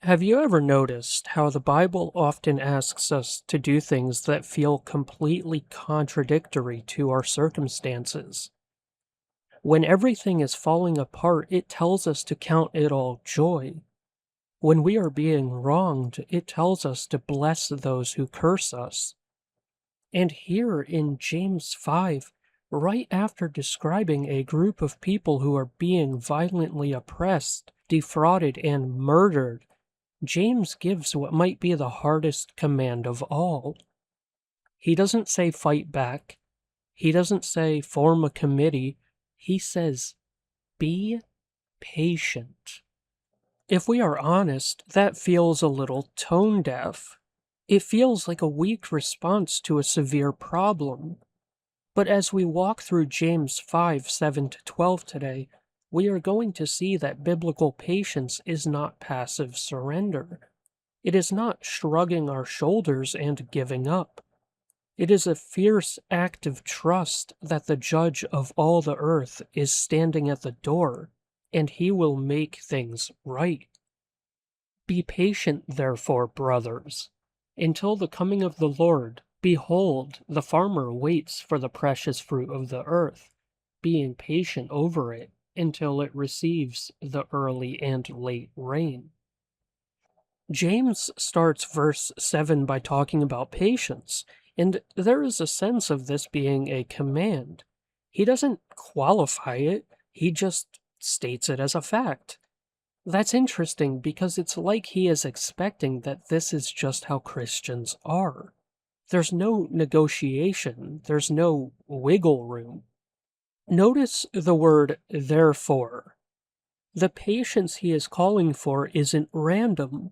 Have you ever noticed how the Bible often asks us to do things that feel completely contradictory to our circumstances? When everything is falling apart, it tells us to count it all joy. When we are being wronged, it tells us to bless those who curse us. And here in James 5, right after describing a group of people who are being violently oppressed, defrauded, and murdered, James gives what might be the hardest command of all. He doesn't say fight back. He doesn't say form a committee. He says be patient. If we are honest, that feels a little tone deaf. It feels like a weak response to a severe problem. But as we walk through James 5:7-12 today, we are going to see that biblical patience is not passive surrender. It is not shrugging our shoulders and giving up. It is a fierce act of trust that the Judge of all the earth is standing at the door, and he will make things right. Be patient, therefore, brothers, until the coming of the Lord. Behold, the farmer waits for the precious fruit of the earth, being patient over it until it receives the early and late rain. James starts verse 7 by talking about patience, and there is a sense of this being a command. He doesn't qualify it, he just states it as a fact. That's interesting because it's like he is expecting that this is just how Christians are. There's no negotiation, there's no wiggle room. Notice the word therefore. The patience he is calling for isn't random.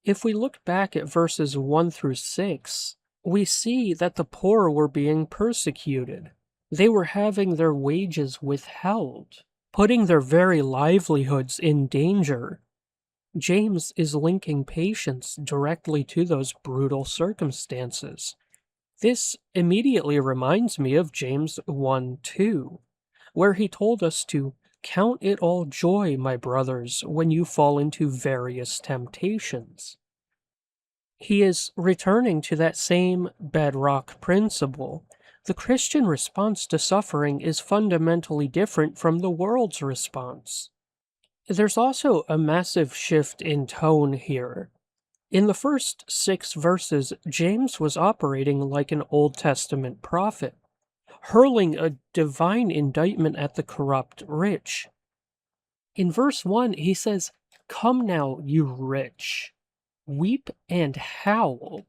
If we look back at verses 1-6, we see that the poor were being persecuted. They were having their wages withheld, putting their very livelihoods in danger. James is linking patience directly to those brutal circumstances. This immediately reminds me of James 1:2, where he told us to count it all joy, my brothers, when you fall into various temptations. He is returning to that same bedrock principle. The Christian response to suffering is fundamentally different from the world's response. There's also a massive shift in tone here. In the first 6 verses, James was operating like an Old Testament prophet, hurling a divine indictment at the corrupt rich. In verse 1, he says, "Come now, you rich, weep and howl."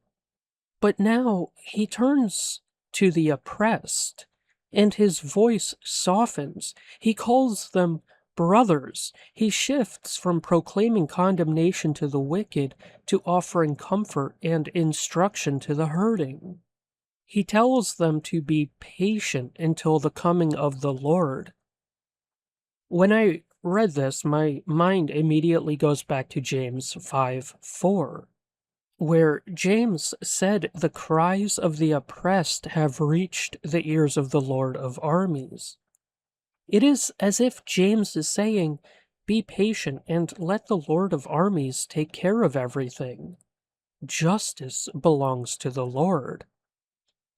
But now he turns to the oppressed, and his voice softens. He calls them brothers. He shifts from proclaiming condemnation to the wicked to offering comfort and instruction to the hurting. He tells them to be patient until the coming of the Lord. When I read this, my mind immediately goes back to James 5:4, where James said, "The cries of the oppressed have reached the ears of the Lord of armies." It is as if James is saying, be patient and let the Lord of armies take care of everything. Justice belongs to the Lord.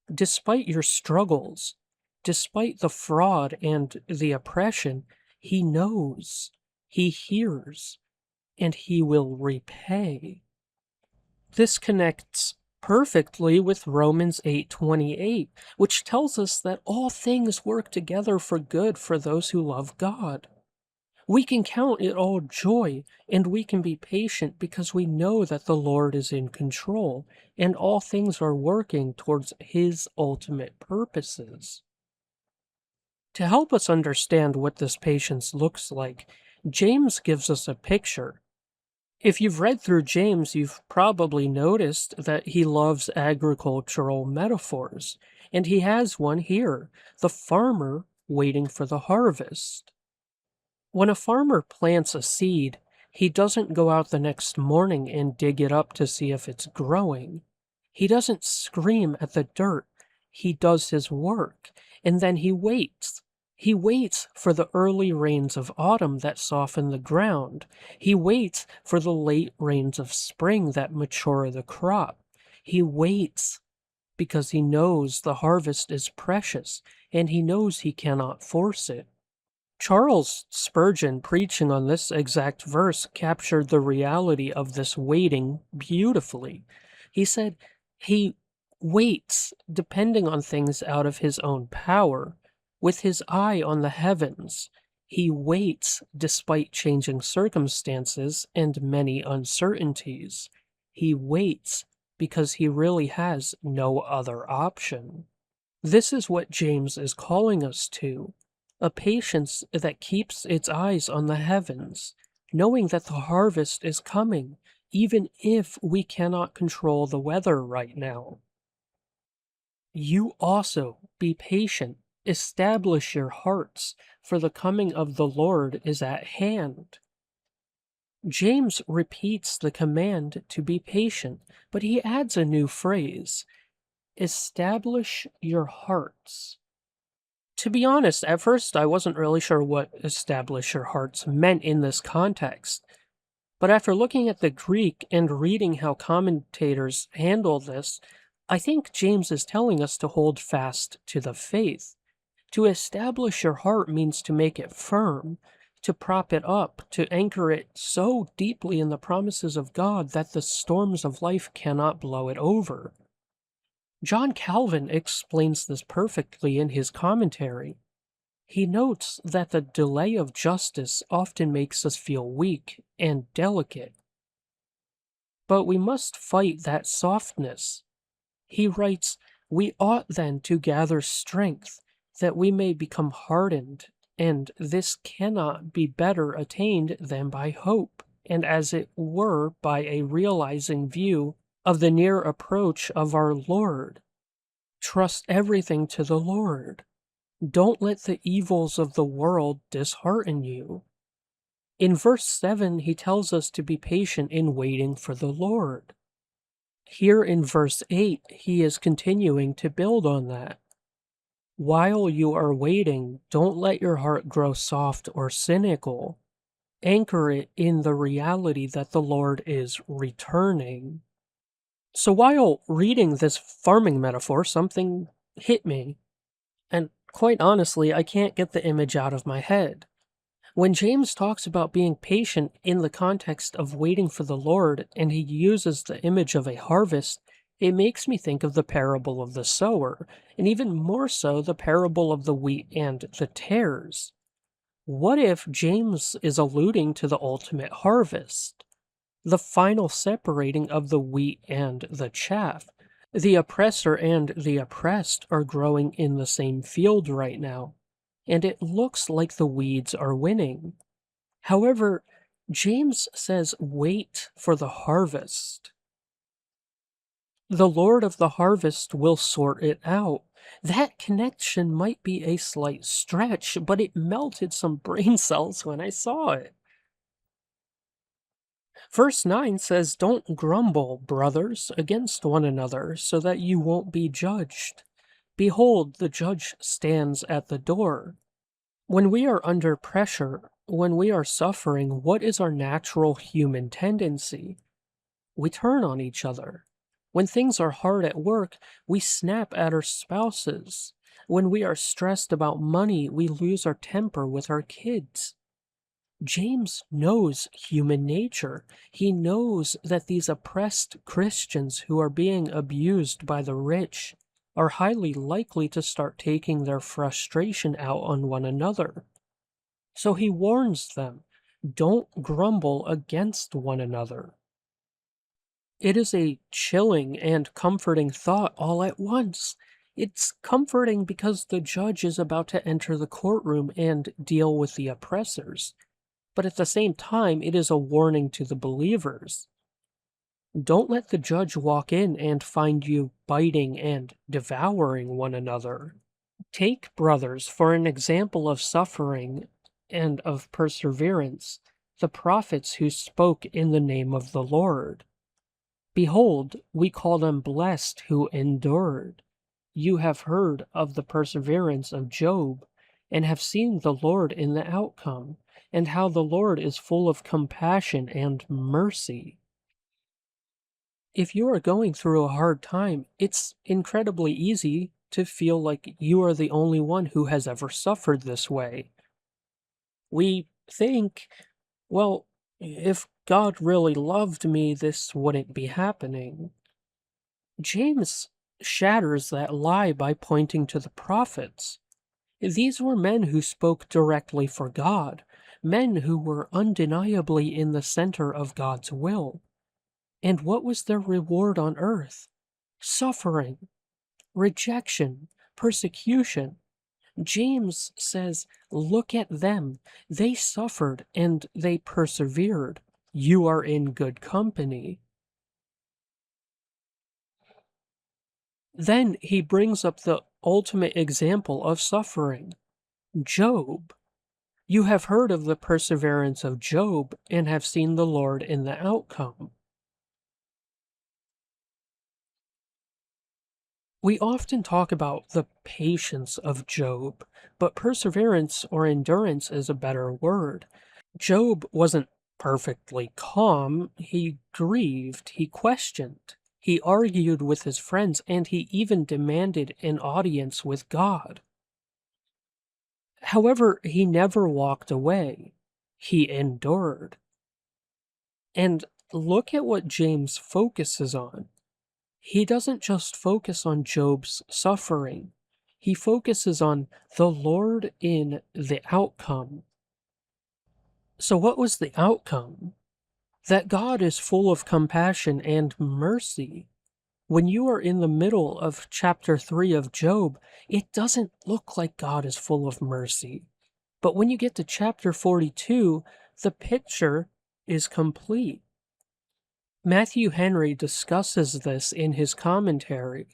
Despite your struggles, despite the fraud and the oppression, he knows, he hears, and he will repay. This connects perfectly with Romans 8:28, which tells us that all things work together for good for those who love God. We can count it all joy, and we can be patient because we know that the Lord is in control, and all things are working towards His ultimate purposes. To help us understand what this patience looks like, James gives us a picture. If you've read through James, you've probably noticed that he loves agricultural metaphors, and he has one here, the farmer waiting for the harvest. When a farmer plants a seed, he doesn't go out the next morning and dig it up to see if it's growing. He doesn't scream at the dirt. He does his work, and then he waits. He waits for the early rains of autumn that soften the ground. He waits for the late rains of spring that mature the crop. He waits because he knows the harvest is precious and he knows he cannot force it. Charles Spurgeon, preaching on this exact verse, captured the reality of this waiting beautifully. He said, he waits depending on things out of his own power, with his eye on the heavens. He waits despite changing circumstances and many uncertainties. He waits because he really has no other option. This is what James is calling us to, a patience that keeps its eyes on the heavens, knowing that the harvest is coming, even if we cannot control the weather right now. You also be patient, establish your hearts, for the coming of the Lord is at hand. James repeats the command to be patient, but he adds a new phrase, establish your hearts. To be honest, at first I wasn't really sure what establish your hearts meant in this context. But after looking at the Greek and reading how commentators handle this, I think James is telling us to hold fast to the faith. To establish your heart means to make it firm, to prop it up, to anchor it so deeply in the promises of God that the storms of life cannot blow it over. John Calvin explains this perfectly in his commentary. He notes that the delay of justice often makes us feel weak and delicate. But we must fight that softness. He writes, we ought then to gather strength, that we may become hardened, and this cannot be better attained than by hope, and as it were by a realizing view of the near approach of our Lord. Trust everything to the Lord. Don't let the evils of the world dishearten you. In verse 7, he tells us to be patient in waiting for the Lord. Here in verse 8, he is continuing to build on that. While you are waiting, don't let your heart grow soft or cynical. Anchor it in the reality that the Lord is returning. So while reading this farming metaphor, something hit me. And quite honestly, I can't get the image out of my head. When James talks about being patient in the context of waiting for the Lord, and he uses the image of a harvest, it makes me think of the parable of the sower, and even more so the parable of the wheat and the tares. What if James is alluding to the ultimate harvest? The final separating of the wheat and the chaff. The oppressor and the oppressed are growing in the same field right now, and it looks like the weeds are winning. However, James says, wait for the harvest. The Lord of the harvest will sort it out. That connection might be a slight stretch, but it melted some brain cells when I saw it. Verse 9 says, don't grumble, brothers, against one another, so that you won't be judged. Behold, the judge stands at the door. When we are under pressure, when we are suffering, what is our natural human tendency? We turn on each other. When things are hard at work, we snap at our spouses. When we are stressed about money, we lose our temper with our kids. James knows human nature. He knows that these oppressed Christians who are being abused by the rich are highly likely to start taking their frustration out on one another. So he warns them, don't grumble against one another. It is a chilling and comforting thought all at once. It's comforting because the judge is about to enter the courtroom and deal with the oppressors. But at the same time, it is a warning to the believers. Don't let the judge walk in and find you biting and devouring one another. Take, brothers, for an example of suffering and of perseverance, the prophets who spoke in the name of the Lord. Behold, we call them blessed who endured. You have heard of the perseverance of Job, and have seen the Lord in the outcome, and how the Lord is full of compassion and mercy. If you are going through a hard time, it's incredibly easy to feel like you are the only one who has ever suffered this way. We think, well, if God really loved me, this wouldn't be happening. James shatters that lie by pointing to the prophets. These were men who spoke directly for God, men who were undeniably in the center of God's will. And what was their reward on earth? Suffering, rejection, persecution. James says, look at them. They suffered and they persevered. You are in good company. Then he brings up the ultimate example of suffering, Job. You have heard of the perseverance of Job and have seen the Lord in the outcome. We often talk about the patience of Job, but perseverance or endurance is a better word. Job wasn't perfectly calm. He grieved, he questioned, he argued with his friends, and he even demanded an audience with God. However, he never walked away. He endured. And look at what James focuses on. He doesn't just focus on Job's suffering. He focuses on the Lord in the outcome. So what was the outcome? That God is full of compassion and mercy. When you are in the middle of chapter 3 of Job, it doesn't look like God is full of mercy. But when you get to chapter 42, the picture is complete. Matthew Henry discusses this in his commentary.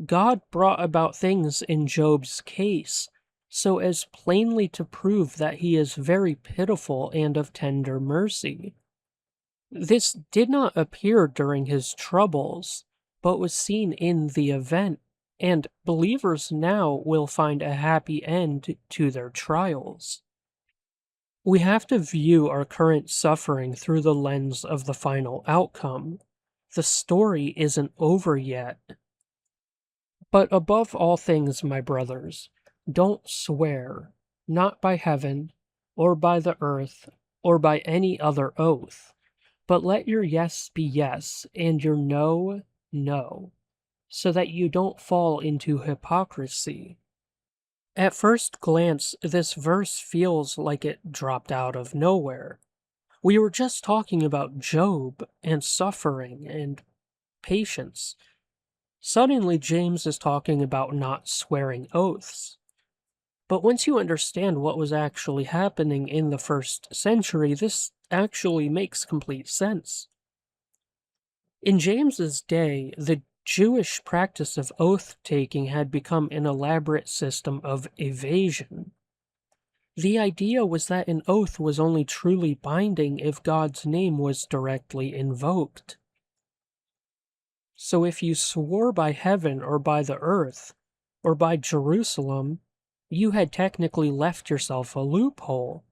God brought about things in Job's case so as plainly to prove that he is very pitiful and of tender mercy. This did not appear during his troubles, but was seen in the event, and believers now will find a happy end to their trials. We have to view our current suffering through the lens of the final outcome. The story isn't over yet. But above all things, my brothers, don't swear, not by heaven, or by the earth, or by any other oath, but let your yes be yes, and your no, no, so that you don't fall into hypocrisy. At first glance, this verse feels like it dropped out of nowhere. We were just talking about Job and suffering and patience. Suddenly, James is talking about not swearing oaths. But once you understand what was actually happening in the first century, this actually makes complete sense. In James's day, the Jewish practice of oath-taking had become an elaborate system of evasion. The idea was that an oath was only truly binding if God's name was directly invoked. So if you swore by heaven or by the earth, or by Jerusalem, you had technically left yourself a loophole.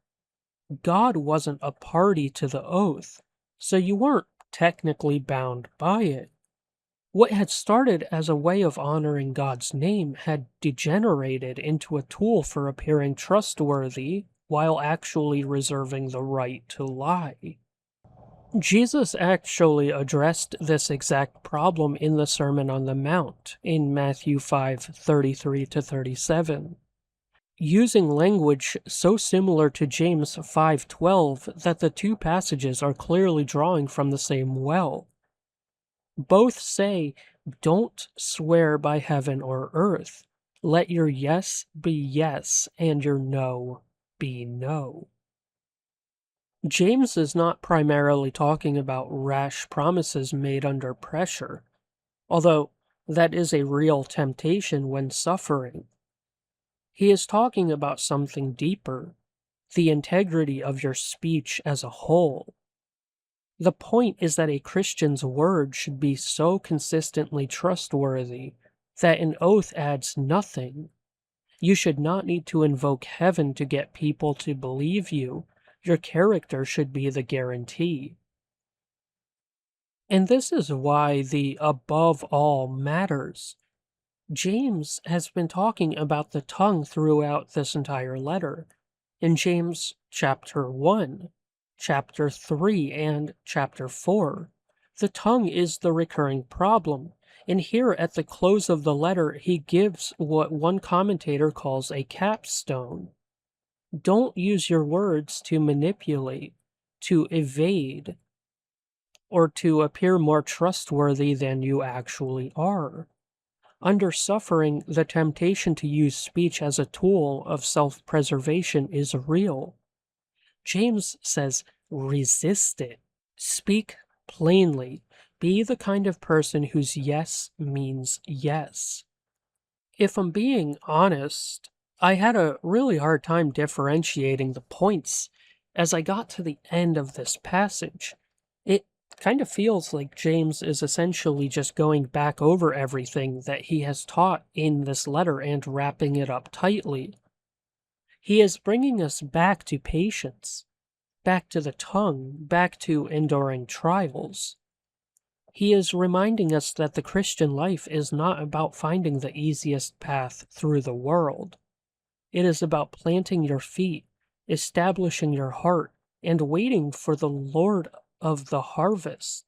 God wasn't a party to the oath, so you weren't technically bound by it. What had started as a way of honoring God's name had degenerated into a tool for appearing trustworthy while actually reserving the right to lie. Jesus actually addressed this exact problem in the Sermon on the Mount in Matthew 5:33-37, using language so similar to James 5:12 that the two passages are clearly drawing from the same well. Both say, don't swear by heaven or earth. Let your yes be yes, and your no be no. James is not primarily talking about rash promises made under pressure, although that is a real temptation when suffering. He is talking about something deeper, the integrity of your speech as a whole. The point is that a Christian's word should be so consistently trustworthy that an oath adds nothing. You should not need to invoke heaven to get people to believe you. Your character should be the guarantee. And this is why the above all matters. James has been talking about the tongue throughout this entire letter. In James chapter 1, chapter 3, and chapter 4, the tongue is the recurring problem. And here at the close of the letter, he gives what one commentator calls a capstone. Don't use your words to manipulate, to evade, or to appear more trustworthy than you actually are. Under suffering, the temptation to use speech as a tool of self-preservation is real. James says, resist it. Speak plainly. Be the kind of person whose yes means yes. If I'm being honest, I had a really hard time differentiating the points as I got to the end of this passage. It kind of feels like James is essentially just going back over everything that he has taught in this letter and wrapping it up tightly. He is bringing us back to patience, back to the tongue, back to enduring trials. He is reminding us that the Christian life is not about finding the easiest path through the world. It is about planting your feet, establishing your heart, and waiting for the Lord of the harvest.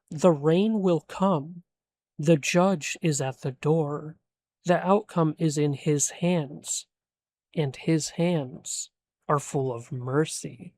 The rain will come. The judge is at the door. The outcome is in his hands, and his hands are full of mercy.